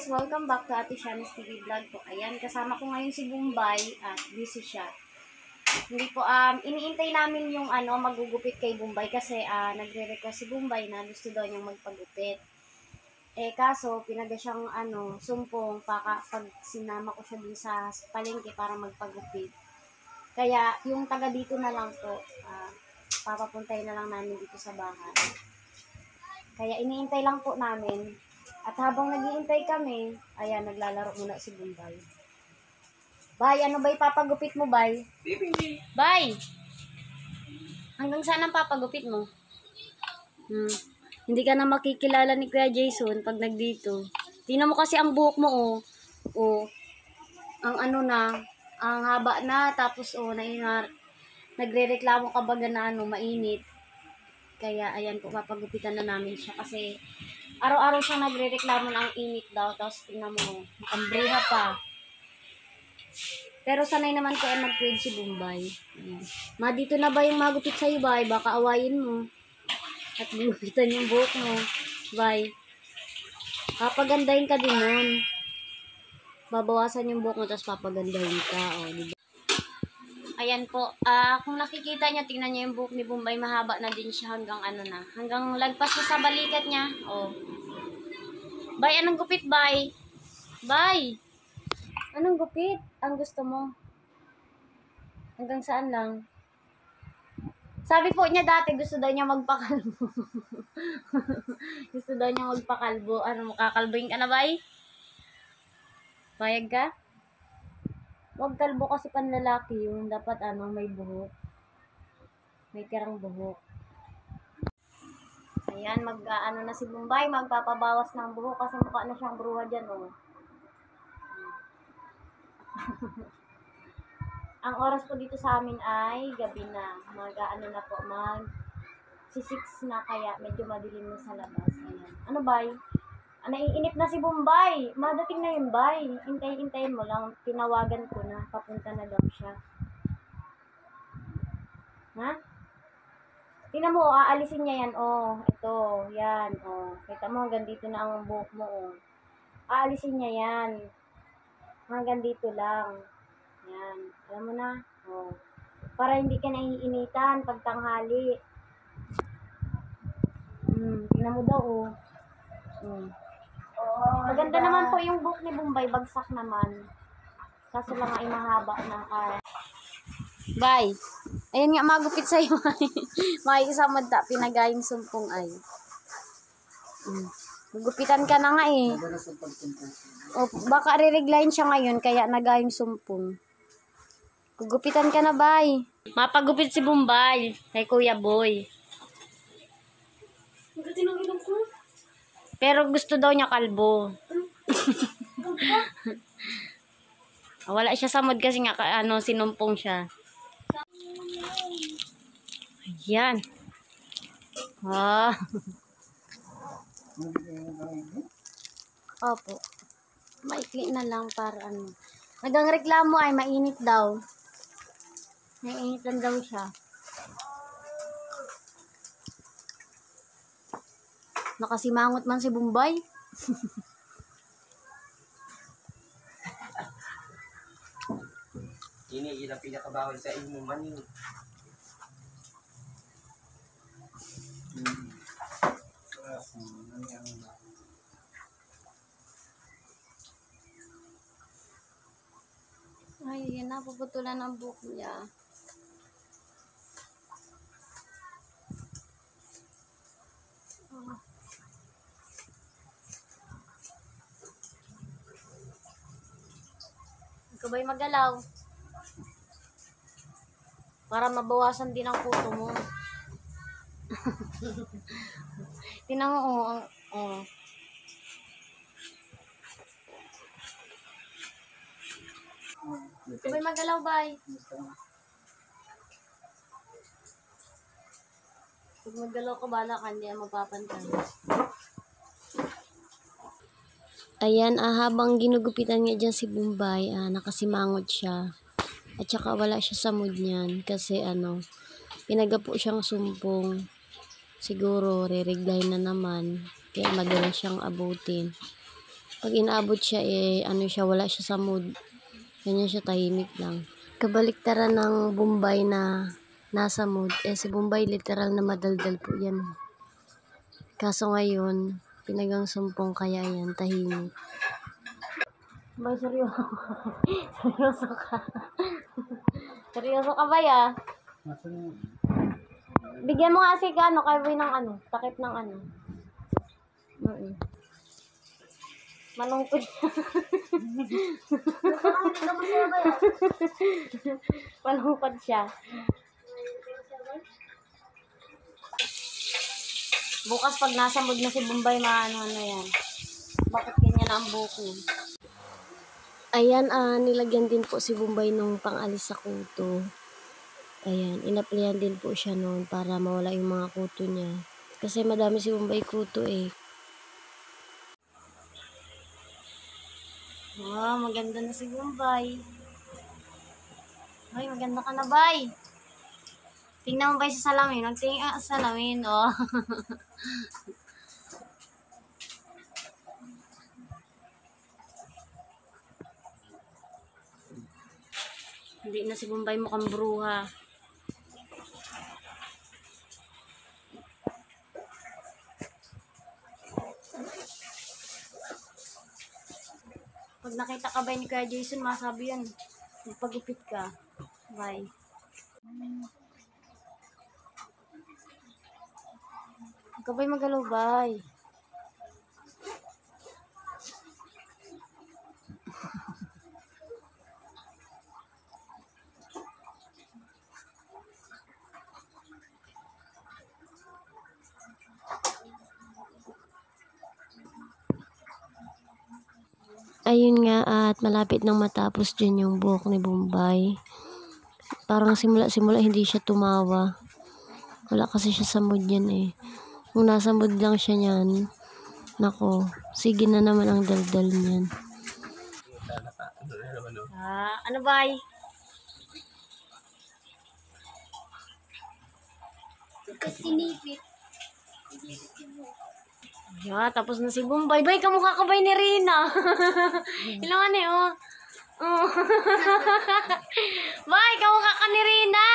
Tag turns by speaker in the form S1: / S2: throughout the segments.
S1: guys! Welcome back to Ate Shani's TV Vlog po. Ayan, kasama ko ngayon si Bombay at busy siya. Hindi po, iniintay namin yung magugupit kay Bombay kasi nagre-request si Bombay na gusto daw niyang magpagupit. Kaso, pinaga siyang sumpong pag sinama ko siya dun sa palengke para magpagupit. Kaya, yung taga dito na lang po, papapuntay na lang namin dito sa bahay. Kaya, iniintay lang po namin. At habang naghihintay kami, ayan, naglalaro muna si Bombay. Bay, ano ba ipapagupit mo, Bay? Bay! Hanggang saan ang papagupit mo? Hindi ka na makikilala ni Kuya Jason pag nagdito. Tingnan mo kasi ang buhok mo, oh. Oh. Ang ang haba na, tapos, nagre-reklamo ka baga na mainit. Kaya, ayan po, papagupitan na namin siya kasi araw-araw siyang nagre-reklamo na ang init daw. Tapos, tingnan mo, ang bruha pa. Pero sanay naman ko mag-trade si Bombay. Ma, dito na ba yung magupit sa'yo, Bay? Baka awayin mo. At gupitan yung buhok mo. Bay. Papagandahin ka din nun. Babawasan yung buhok mo, tapos papagandahin ka. O, diba? Ayan po. Kung nakikita niya, tingnan niya yung buhok ni Bombay. Mahaba na din siya hanggang hanggang lagpas na sa balikat niya. O. Bay, anong gupit, Bay? Bay! Anong gupit? Ang gusto mo? Hanggang saan lang? Sabi po niya dati, gusto daw niya magpakalbo. Gusto daw niya magpakalbo. Makakalbohin ka na, Bay? Payag ka? Huwag kalbo kasi panlalaki yun. Dapat may buhok. May tirang buhok. Ayan, na si Bombay. Magpapabawas ng buhok kasi mukha na siyang bruha dyan, oh. Ang oras po dito sa amin ay gabi na. Na po, mag-6 na kaya medyo madilim na sa labas. Ayan. Ano, Bay? Naiinip na si Bombay. Madating na yun, Bay. Hintayin mo lang. Tinawagan ko na. Papunta na daw siya. Ha? Tingnan mo, aalisin niya yan. Oh, ito. Yan. Oh. Kita mo, hanggang dito na ang buhok mo. Oh. Aalisin niya yan. Hanggang dito lang. Yan. Alam mo na. Oh. Para hindi ka naiinitan pag tanghali. Tingnan mo daw, oh. Maganda naman po yung buhok ni Bombay. Bagsak naman. Kaso lang ay mahaba na. Bay. Ayan nga, magupit sa'yo. Makikisamad ta. Pinagayang sumpong ay. Magupitan ka na nga eh. O, baka re-regline siya ngayon, kaya nagayang sumpong. Gugupitan ka na, Bay. Mapagupit si Bombay kay Kuya Boy. Pero gusto daw niya kalbo. Wala siya sa mood kasi nga sinumpong siya. Ayan. Opo. Maikli na lang para Nagang reklamo ay mainit daw. Nainitan daw siya. Nakasimangot man si Bombay.
S2: Ini ilang pinakabawal sa inyo man yun.
S1: Ay, yan na, puputulan ang buhok niya. Ikaw ba'y magalaw? Para mabawasan din ang kuto mo. Tingnan mo, oh. Ikaw ba'y magalaw, Bay? Pag magalaw ka, bala ka, hindi mapapantay. Ayan, habang ginugupitan niya dyan si Bombay, nakasimangot siya. At saka wala siya sa mood niyan kasi pinaga po siyang sumpong. Siguro re-regline na naman. Kaya madalas siyang abutin. Pag inaabot siya, ano siya, wala siya sa mood. Ganyan siya, tahimik lang. Kabaliktaran ng Bombay na nasa mood. Si Bombay literal na madaldal po yan. Kaso ngayon, pinagang sumpong kaya yan, tahimik. Bay, seryoso. Seryoso ka. Seryoso ka ba ya? Bigyan mo nga kasi kay Boy ng takip ng Malungkot siya. Malungkot siya. Bukas pag nasa mood na si Bombay, ano yan. Bakit ganyan ang buhok niya? Ayan, nilagyan din po si Bombay nung pang-alis sa kuto. Ayan, inaplayan din po siya noon para mawala yung mga kuto niya. Kasi madami si Bombay kuto eh. Wow, maganda na si Bombay. Ay, maganda ka na, Bay. Tingnan mo, Bay, sa salamin. Nagtingin sa salamin, oh. Hindi na si Bombay mukhang bruha. Pag nakita ka ba ni Kuya Jason, masabi yan. Magpagupit ka. Bye. Ikaw ba'y magalaw, bye? Ayun nga at malapit nang matapos dyan yung buhok ni Bombay. Parang simula hindi siya tumawa. Wala kasi siya sa mood yan eh. Kung nasa mood lang siya niyan, nako, sige na naman ang daldal niyan. Ano bay? Sinipit. Yeah, tapos na si Bombay. Bay, kamukha ka bay ni Rina. Ilang ano eh, oh. Oh. Bay, kamukha ka ni Rina.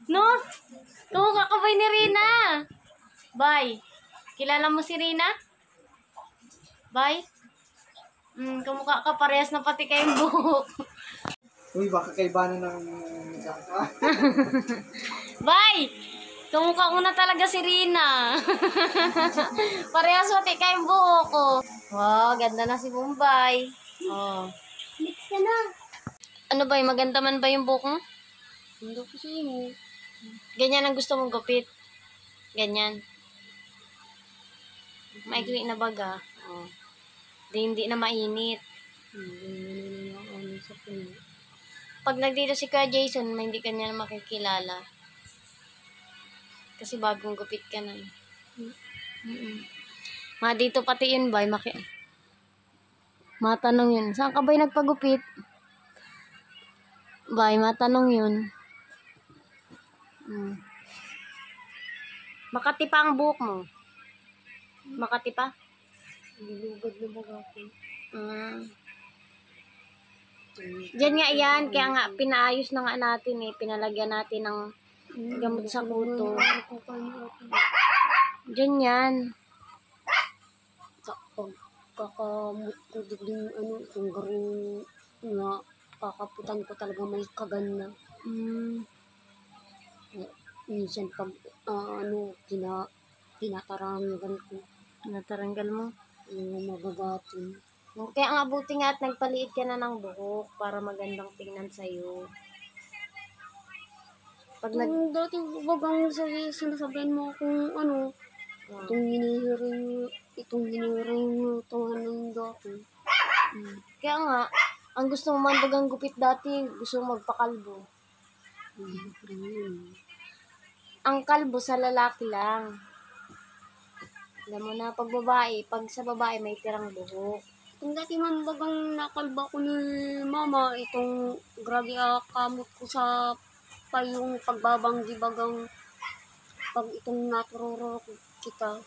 S1: No? Kamukha ka bay ni Rina. Bay, kilala mo si Rina? Bay? Kamukha ka, parehas na pati kayong buhok.
S2: Uy, baka kaibanan ng ka.
S1: Bay! Kamukha ko na talaga si Rina. Parehas pati kayong buhok ko. Wow, ganda na si Bombay. Oh. Mix ka na. Ano ba, maganda man ba yung buhok mo? Hindi ko siya. Ganyan ang gusto mong gupit. Ganyan. Maikli na baga. Oh. Hindi na mainit. Pag nagdito si Kuya Jason, hindi ka niya makikilala. Kasi bagong gupit ka na. Dito pati yun ba? Matanong yun. Saan ka ba'y nagpagupit? Bay, matanong yun. Makati pa ang buhok mo. Makati pa? Lugod na baga ako. Diyan nga yan. Kaya nga, pinaayos na nga natin eh. Pinalagyan natin ng gamot sa kuto. Diyan yan. Kakamot ko din kung garing nga kakaputan ko talaga may kagana. Minsan pag tinataranggal ko. Tinataranggal mo? Yung magagatin. Kaya nga buti nga at nagpaliit ka na ng buhok para magandang tingnan sa'yo. Pag dati bagang sinasabihan mo kung itong hinihiring mo ng dati. Kaya nga, ang gusto mo man bagang gupit dati, gusto mo magpakalbo. Ang kalbo sa lalaki lang. Alam mo na, pag sa babae may tirang buhok. Kung dati man bagang nakalba ko ni mama, itong grabe kamot ko sa yung pagbabanggi bagang pag itong natururo kita,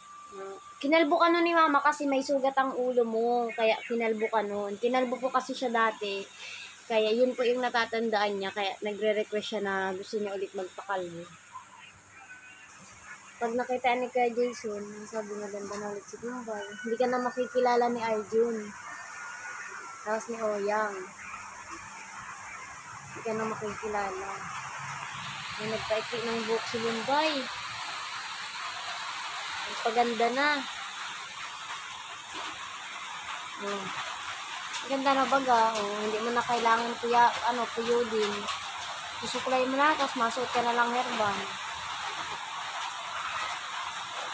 S1: Kinalbo ka nun ni mama kasi may sugat ang ulo mo. Kaya kinalbo ka nun. Kinalbo po kasi siya dati. Kaya yun po yung natatandaan niya. Kaya nagre-request siya na gusto niya ulit magpakalbo. Pag nakita ni Kuya Jason, sabi maganda na ulit si Bombay. Hindi ka na makikilala ni Arjun. Tapos ni Oyang. Hindi ka na makikilala. May nagpaikli ng buhok si Bombay. Paganda na. Oh. Ganda na baga. Oh. Hindi mo na kailangan puyo din. Susuklay mo na, tapos masuot ka na lang herban.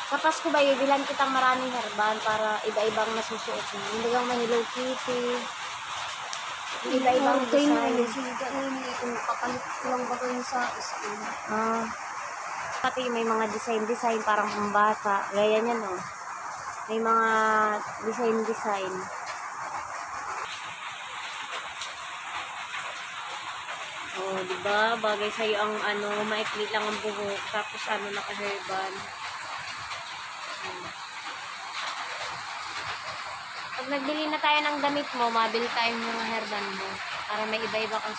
S1: Sa Pasko ba, ibilan kitang maraming herban para iba-ibang nasusuot mo. Hindi kang may Hello Kitty. Iba-ibang design.
S2: Kapalit ko lang ba kayo sa school?
S1: Pati may mga design parang pambata. Gaya niyan, oh. May mga design. Oh, di ba? Bagay sa'yo ang maikli lang ang buhok. Tapos naka-herban. Pag nagbili na tayo ng damit mo, mabili tayo ng mga herban mo. Para may iba-iba kang